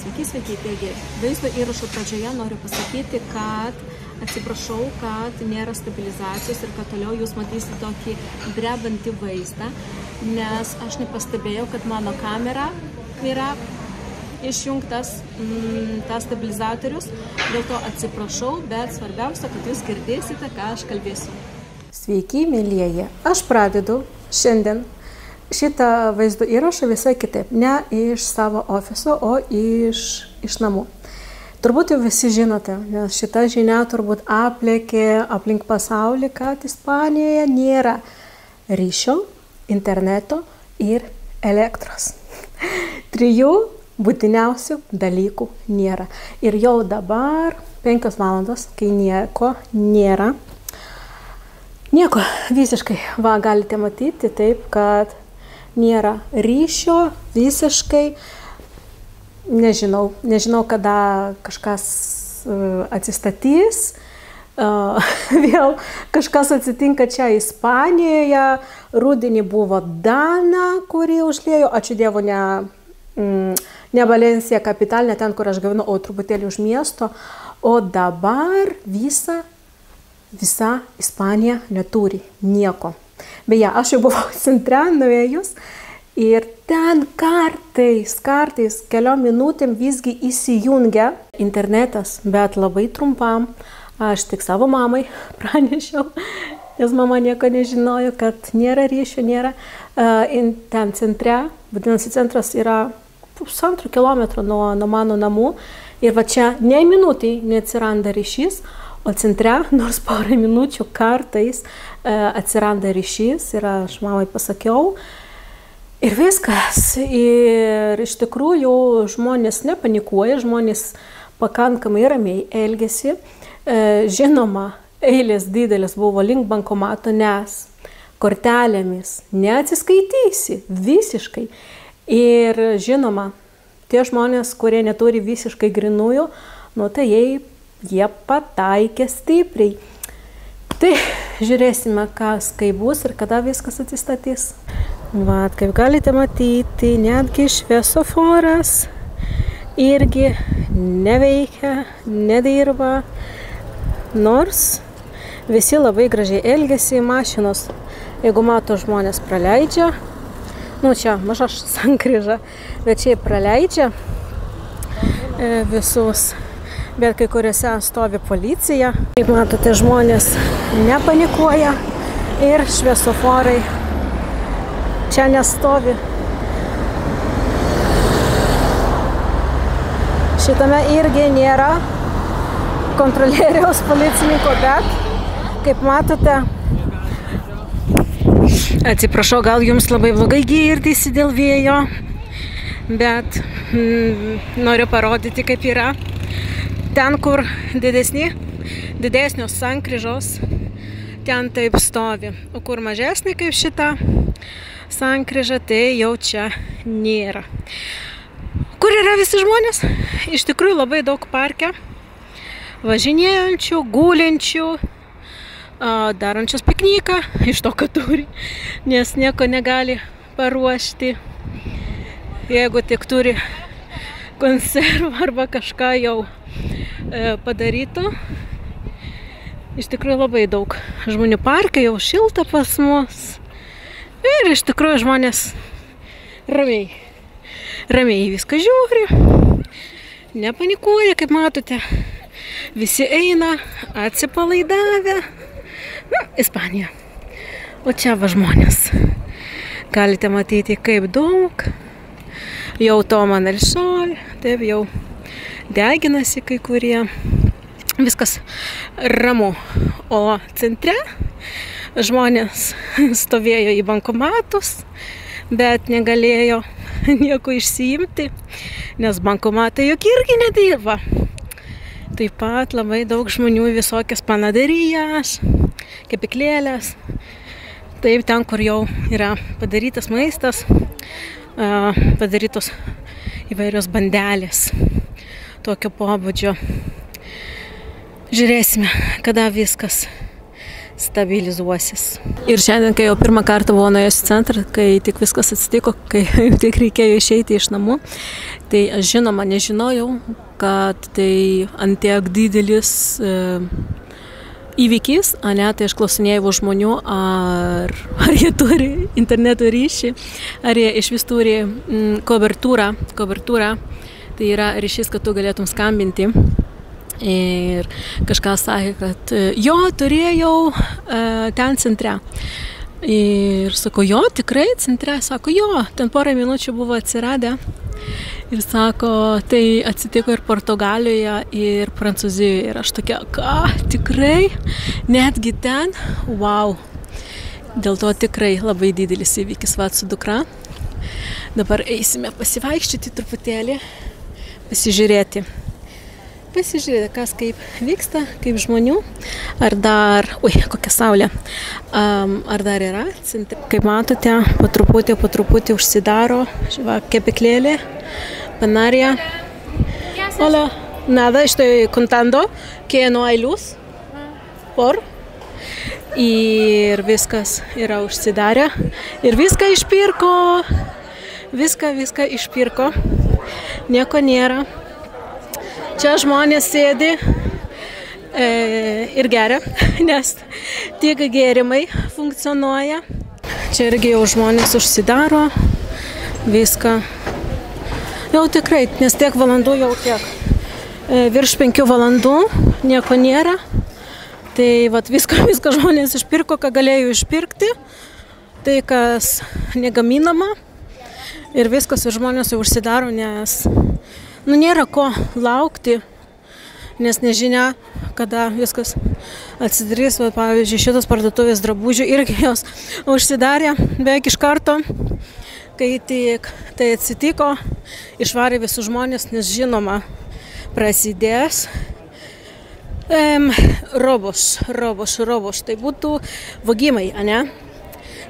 Sveiki. Taigi, vaizdo įrašo pradžioje noriu pasakyti, kad atsiprašau, kad nėra stabilizacijos ir kad toliau jūs matysite tokį drebantį vaizdą, nes aš nepastebėjau, kad mano kamera yra išjungtas tas stabilizatorius, dėl to atsiprašau, bet svarbiausia, kad jūs girdėsite, ką aš kalbėsiu. Sveiki, mėlyjeji, aš pradedu šiandien šitą vaizdo įrašą visai kitaip, ne iš savo ofiso, o iš namų. Turbūt jau visi žinote, nes šita žinia turbūt aplėkė aplink pasaulį, kad Ispanijoje nėra ryšio, interneto ir elektros. 3 būtiniausių dalykų nėra. Ir jau dabar 5 valandos, kai nieko nėra. Nieko visiškai, galite matyti taip, kad nėra ryšio visiškai. Nežinau, kada kažkas atsistatys. Vėl kažkas atsitinka čia Ispanijoje. Rudenį buvo Dana, kuri užliejo. Ačiū Dievu, ne Valencija kapitalinė, ten, kur aš gyvenu, o truputėlį už miesto. O dabar visa Ispanija neturi nieko. Beje, aš jau buvau centre nuėjus ir ten kartais keliom minutėm visgi įsijungia internetas, bet labai trumpam. Aš tik savo mamai pranešiau, nes mama nieko nežinojo, kad nėra ryšio, nėra. Ten centre, vadinasi, centras yra 1,5 kilometro nuo mano namų ir va čia nei minutį neatsiranda ryšys, o centre nors porą minučių kartais atsiranda ryšys ir aš mamai pasakiau. Ir viskas. Ir iš tikrųjų žmonės nepanikuoja, žmonės pakankamai ramiai elgiasi. Žinoma, eilės didelis buvo link bankomato, nes kortelėmis neatsiskaitysi visiškai. Ir žinoma, tie žmonės, kurie neturi visiškai grinųjų, tai jie pataikė stipriai. Tai žiūrėsime, kaip bus ir kada viskas atsistatys. Vat, kaip galite matyti, netgi šviesoforas irgi neveikia, nedirba, nors visi labai gražiai elgiasi, mašinos, jeigu mato žmonės praleidžia, čia maža sankryža, bet čia praleidžia visus, bet kai kuriuose stovi policija. Kaip matote, žmonės nepanikuoja ir šviesoforai čia nestovi. Šitame irgi nėra kontrolieriaus policininko, bet kaip matote, atsiprašau, gal jums labai blogai girdisi dėl vėjo, bet noriu parodyti, kaip yra. Ten, kur didesnios sankryžos, ten taip stovi. O kur mažesnė kaip šita sankryža, tai jau čia nėra. Kur yra visi žmonės? Iš tikrųjų labai daug parke. Važinėjančių, gulinčių, darančius pikniką, iš to, kad turi, nes nieko negali paruošti. Jeigu tik turi konservą arba kažką jau padarytų. Iš tikrųjų labai daug žmonių parke, jau šilta pas mus. Ir iš tikrųjų žmonės ramiai viską žiūri, nepanikuoja, kaip matote. Visi eina atsipalaidavę. Ispanija. O čia va žmonės. Galite matyti, kaip daug. Jau toma el sol, taip jau deginasi kai kurie. Viskas ramu. O centre žmonės stovėjo į bankomatus, bet negalėjo nieko išsiimti, nes bankomatai juk irgi nedirba. Taip pat labai daug žmonių visokias panaderijas, kepyklėlės. Taip, ten, kur jau yra padarytas maistas, padarytos įvairios bandelės tokio pobūdžio. Žiūrėsime, kada viskas stabilizuosis. Ir šiandien, kai jau pirmą kartą buvau nuėjus į centrą, kai tik viskas atsitiko, kai tik reikėjo išeiti iš namų, tai aš žinoma nežinojau, kad tai antiek didelis įvykis, tai aš klausinėjau žmonių, ar jie turi interneto ryšį, ar jie iš vis turi kovertūrą, tai yra ryšys, kad tu galėtum skambinti. Ir kažkas sakė, kad jo, turėjau ten centre. Ir sako, jo, tikrai centre, sako, jo, ten porą minučių buvo atsiradę. Ir sako, tai atsitiko ir Portugalijoje, ir Prancūzijoje. Ir aš tokia, ką, tikrai, netgi ten, wow. Dėl to tikrai labai didelis įvykis su dukra. Dabar eisime pasivaikščioti truputėlį, pasižiūrėti, kas kaip vyksta, kaip žmonių. Ar dar, kokia saulė, ar dar yra centre. Kaip matote, po truputį užsidaro kepyklėlė, panaria. Hola, nada, estoy contando que no hay luz. Por. Ir viskas yra užsidarę. Ir viską išpirko. Viską išpirko. Nieko nėra. Čia žmonės sėdi ir geria, nes tik gėrimai funkcionuoja. Čia irgi jau žmonės užsidaro viską. Jau tikrai, nes tiek valandų jau tiek. Virš 5 valandų nieko nėra. Tai viską žmonės išpirko, ką galėjo išpirkti. Tai, kas negaminama. Ir viskas žmonės jau užsidaro, nes nėra ko laukti, nes nežinia, kada viskas atsidarys. Pavyzdžiui, šitos parduotuvės drabužių irgi jos užsidarė beveik iš karto, kai tik tai atsitiko, išvarė visus žmonės, nes žinoma, prasidės robos. Tai būtų vogimai, ne?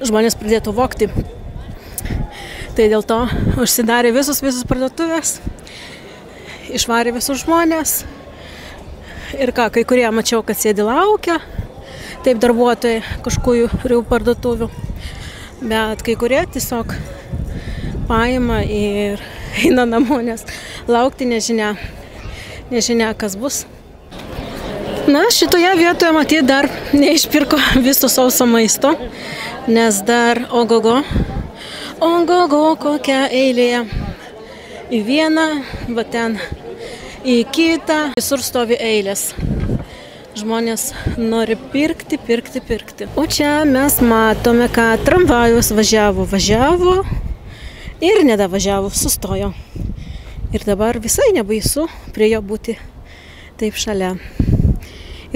Žmonės pradėtų vogti. Tai dėl to užsidarė visus parduotuvės. Išvarė visus žmonės ir kai kurie mačiau, kad sėdi laukia, taip darbuotojai kažkokių parduotuvių, bet kai kurie tiesiog paima ir eina namo, nes laukti nežinia, kas bus. Na, šitoje vietoje matyti dar neišpirko viso sauso maisto, nes dar ogogo, kokia eilė. Į vieną, ten, į kitą, visur stovi eilės. Žmonės nori pirkti. O čia mes matome, kad tramvajus važiavo ir nedavažiavo, sustojo. Ir dabar visai nebaisu prie jo būti taip šalia.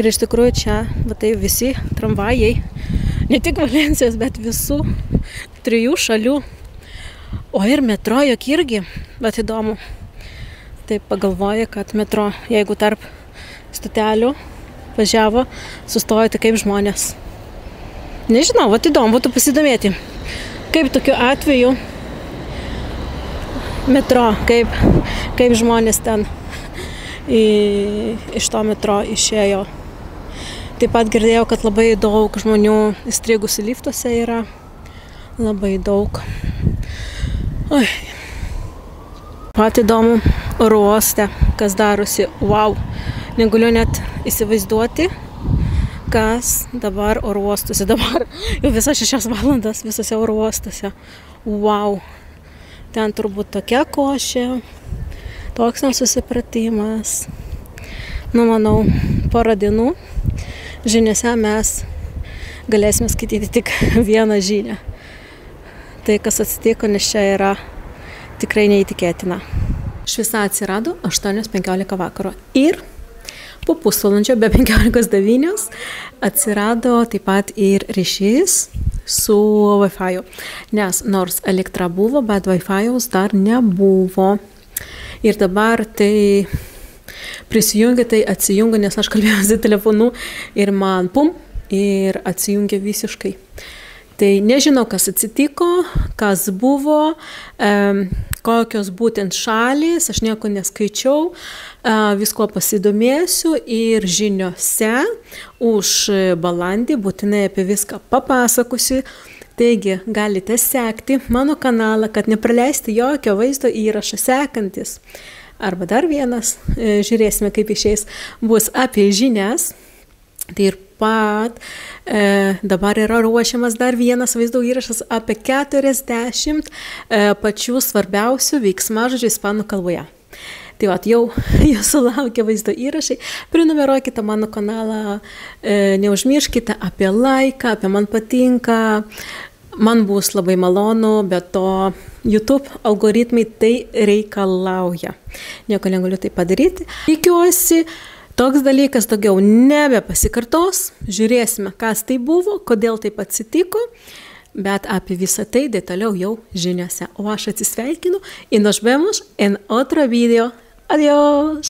Ir iš tikrųjų čia tai visi tramvajai, ne tik Valensijos, bet visų 3 šalių. O ir metro juk irgi, bet įdomu. Taip pagalvoja, kad metro, jeigu tarp stotelių važiavo, sustojo tai kaip žmonės. Nežinau, įdomu būtų pasidomėti, kaip tokiu atveju metro, kaip žmonės ten iš to metro išėjo. Taip pat girdėjau, kad labai daug žmonių įstrigusių liftuose yra. Labai daug. Pat įdomu oro uoste, kas darosi. Wow. Negaliu net įsivaizduoti, kas dabar oro uostuose. Dabar jau visas 6 valandas visose oro uostuose. Wow. Ten turbūt tokia košė, toks nesusipratimas. Manau, porą dienų žiniose mes galėsime skaityti tik vieną žinią. Tai, kas atsitiko, nes čia yra tikrai neįtikėtina. Šviesa atsirado 8:15 vakaro ir po pusvalandžio be 5:09 atsirado taip pat ir ryšys su Wi-Fi. Nes nors elektra buvo, bet Wi-Fi'aus dar nebuvo. Ir dabar tai prisijungia, tai atsijungia, nes aš kalbėjausi telefonu ir man pum ir atsijungia visiškai. Tai nežinau, kas atsitiko, kas buvo, kokios būtent šalys, aš nieko neskaičiau, visko pasidomėsiu ir žiniose už balandį būtinai apie viską papasakosiu. Taigi galite sekti mano kanalą, kad nepraleisti jokio vaizdo įrašo sekantis. Arba dar vienas, žiūrėsime kaip išeis, bus apie žinias. Tai ir pat dabar yra ruošiamas dar vienas vaizdo įrašas apie 40 pačių svarbiausių veiksmažodžių ispanų kalboje. Tai jau jūsų laukia vaizdo įrašai. Prenumeruokite mano kanalą, neužmirškite apie laiką, apie man patinka. Man bus labai malonu, bet to YouTube algoritmai tai reikalauja. Nieko negaliu tai padaryti. Tikiuosi, toks dalykas daugiau nebepasikartos. Žiūrėsime, kas tai buvo, kodėl taip atsitiko. Bet apie visą tai detaliau jau žiniose. O aš atsisveikinu y nos vemos en otro video. Adiós!